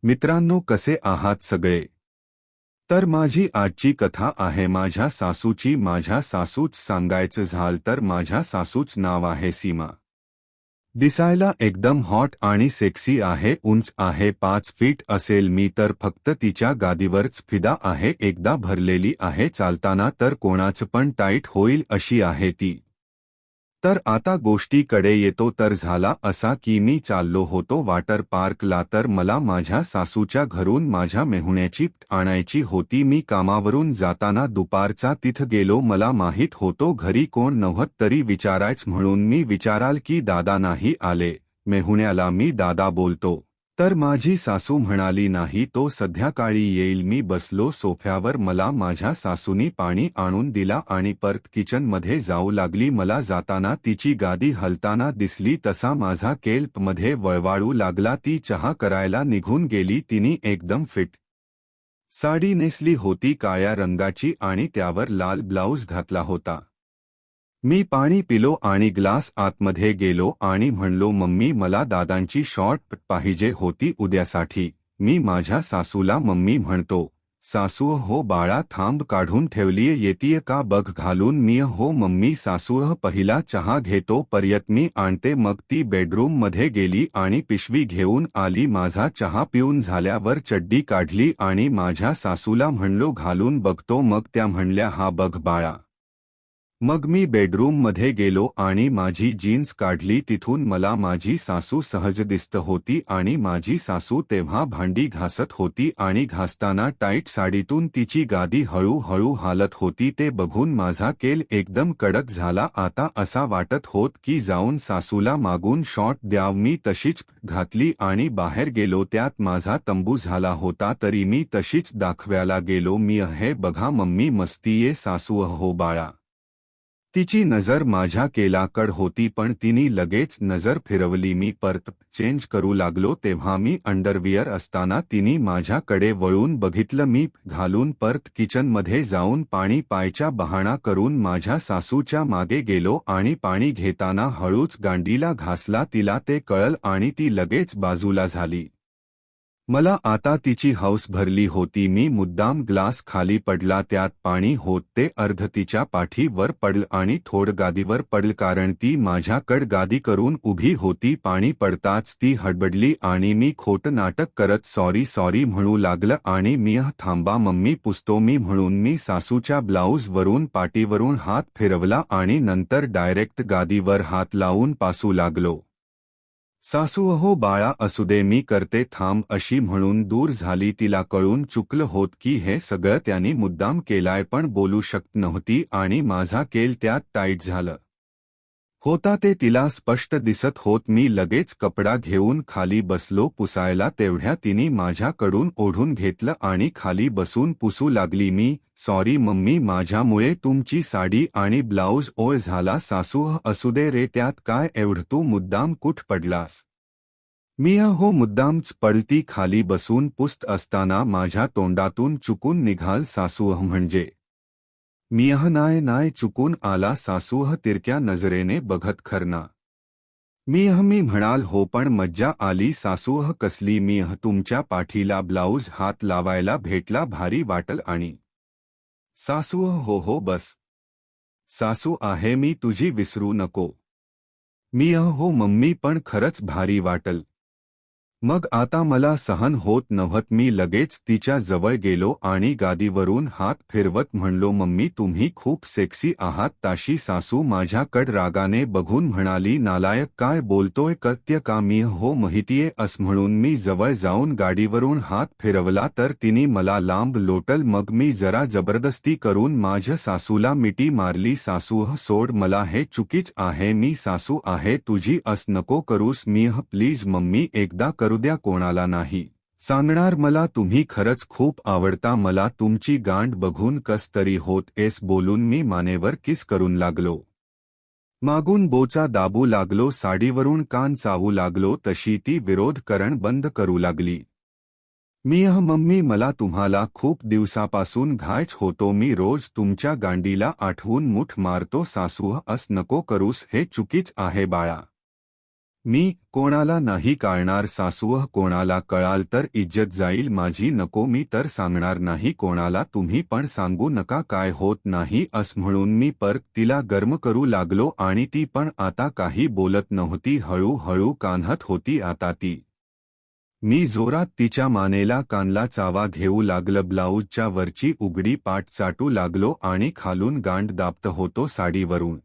मित्रांनो, कसे आहात सगळे? तर माझी आजची कथा आहे माझ्या सासूची. माझ्या सासूच सांगायचं झालं तर माझ्या सासूच नाव आहे सीमा. दिसायला एकदम हॉट आणि सेक्सी आहे. उंच आहे, 5 फीट असेल मी तर फक्त तिच्या गादीवरच फिदा आहे. एकदा भरलेली आहे, चालताना तर कोणाचं पण टाईट होईल अशी आहे ती. तर आता गोष्टीकडे येतो तर झाला असा की मी चाललो होतो वॉटर पार्कला. तर मला माझ्या सासूच्या घरून माझ्या मेहुण्याची आणायची होती. मी कामावरून जाताना दुपारचा तिथं गेलो. मला माहीत होतो घरी कोण नव्हतं, तरी विचारायच म्हणून मी विचाराल की दादा नाही आले. मेहुण्याला मी दादा बोलतो. तर माझी सासू म्हणाली नाही, तो संध्याकाळी येईल. मी बसलो सोफ्यावर. मला माझ्या सासूनी पाणी आणून दिला आणि परत किचनमध्ये जाऊ लागली. मला जाताना तिची गादी हलताना दिसली तसा माझा केल्पमध्ये वळवाळू लागला. ती चहा करायला निघून गेली. तिने एकदम फिट साडी नेसली होती, काळ्या रंगाची, आणि त्यावर लाल ब्लाऊज घातला होता. मी पाणी पिलो आणि ग्लास आतमध्ये गेलो आणि म्हणलो, मम्मी मला दादांची शॉर्ट पाहिजे होती उद्यासाठी. मी माझ्या सासूला मम्मी म्हणतो. सासू, हो बाळा, थांब, काढून ठेवलीय, येतीय का बघ घालून. मी हो मम्मी. सासू, पहिला चहा घेतो पर्यंत मी आणते. मग ती बेडरूम मध्ये गेली आणि पिशवी घेऊन आली. माझा चहा पिऊन झाल्यावर चड्डी काढली आणि माझ्या सासूला म्हणलो घालून बघतो. मग त्या म्हणल्या, हा बघ बाळा. मग मी बेडरूममध्ये गेलो आणि माझी जीन्स काढली. तिथून मला माझी सासू सहज दिसत होती आणि माझी सासू तेव्हा भांडी घासत होती आणि घासताना टाईट साडीतून तिची गादी हळूहळू हालत होती. ते बघून माझा केल एकदम कडक झाला. आता असा वाटत होत की जाऊन सासूला मागून शॉट द्याव. मी तशीच घातली आणि बाहेर गेलो. त्यात माझा तंबू झाला होता, तरी मी तशीच दाखवायला गेलो. मी हे बघा मम्मी मस्तीये. सासू, हो बाळा. तिची नजर माझ्या केलाकड होती, पण तिने लगेच नजर फिरवली. मी परत चेंज करू लागलो तेव्हा मी अंडरवियर असताना तिने माझ्याकडे वळून बघितलं. मी घालून परत किचनमध्ये जाऊन पाणी पायचा बहाणा करून माझ्या सासूच्या मागे गेलो आणि पाणी घेताना हळूच गांडीला घासला. तिला ते कळलं आणि ती लगेच बाजूला झाली. मला आता तिची हौस भरली होती. मी मुद्दाम ग्लास खाली पडला, त्यात पाणी होत ते अर्ध तिच्या पाठीवर पडलं आणि थोडं गादीवर पडलं, कारण ती माझ्याकड गादी करून उभी होती. पाणी पडताच ती हडबडली आणि मी खोटं नाटक करत सॉरी सॉरी म्हणू लागलं आणि मी थांबा मम्मी पुसतो मी म्हणून मी सासूच्या ब्लाऊज वरून पाठीवरून हात फिरवला आणि नंतर डायरेक्ट गादीवर हात लावून पासू लागलो. सासू, हो बाळा असुदे, मी करते थांब अशी म्हणून दूर झाली. तिला कळून चुकलं होत की हे सगळं त्यांनी मुद्दाम केलाय, पण बोलू शकत नव्हती आणि माझा केल त्यात टाईट झालं होता ते तिला स्पष्ट दिसत होत. मी लगेच कपडा घेऊन खाली बसलो पुसायला. तेवढ्या तिने माझ्याकडून ओढून घेतलं आणि खाली बसून पुसू लागली. मी सॉरी मम्मी, माझ्यामुळे तुमची साडी आणि ब्लाऊज ओळ झाला. सासू, असुदे रे, त्यात काय एवढं, तू मुद्दाम कुठ पडलास. मी हो मुद्दामच पडती. खाली बसून पुसत असताना माझ्या तोंडातून चुकून निघाल सासू म्हणजे. मी नाय नाय, चुकून आला. सासू तिरक्या नजरेने बघत, खरना. मी म्हणाल हो, पण मज्जा आली. सासू, कसली. मी तुमच्या पाठीला ब्लाऊज हात लावायला भेटला, भारी वाटल. आणि सासू, हो हो बस. सासू आहे मी तुझी, विसरू नको. मी हो मम्मी, पण खरंच भारी वाटल. मग आता मला सहन होत नव्हत. मी लगेच तिच्या जवळ गेलो आणि गादीवरून हात फिरवत म्हणलो, मम्मी तुम्ही खूप सेक्सी आहात. ताशी सासू माझ्याकड रागाने बघून म्हणाली, नालायक, काय बोलतोय, कत्य का. मी हो माहितीये अस म्हणून मी जवळ जाऊन गाडीवरून हात फिरवला तर तिने मला लांब लोटल. मग मी जरा जबरदस्ती करून माझ्या सासूला मिठी मारली. सासू, सोड, मला हे चुकीच आहे. मी सासू आहे तुझी, अस नको करूस. मी प्लीज मम्मी, एकदा करू द्या, कोणाला नाही सांगणार. मला तुम्ही खरंच खूप आवडता. मला तुमची गांड बघून कस तरी होत एस. बोलून मी मानेवर किस करून लागलो. मागून बोचा दाबू लागलो. साडीवरून कान चावू लागलो. तशी ती विरोध करण बंद करू लागली. मी मम्मी, मला तुम्हाला खूप दिवसापासून घायच होतो. मी रोज तुमच्या गांडीला आठवून मुठ मारतो. सासू, अस नको करूस, हे चुकीच आहे बाळा. मी कोणाला नाही कळणार सासूह कोणाला कळाल तर इज्जत जाईल माझी नको मी तर सांगणार नाही कोणाला तुम्ही पण सांगू नका काय होत नाही अस म्हणून मी परत तिला गरम करू लागलो आणि ती पण आता काही बोलत नव्हती हळूहळू कान्हत होती आता ती मी जोरात तिच्या मानेला कानला चावा घेऊ लागलं ब्लाऊजच्या वरची उघडी पाट चाटू लागलो आणि खालून गांड दाबत होतो साडीवरून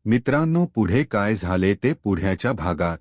मित्रांनो पुढे काय झाले ते पुढ्याच्या भागात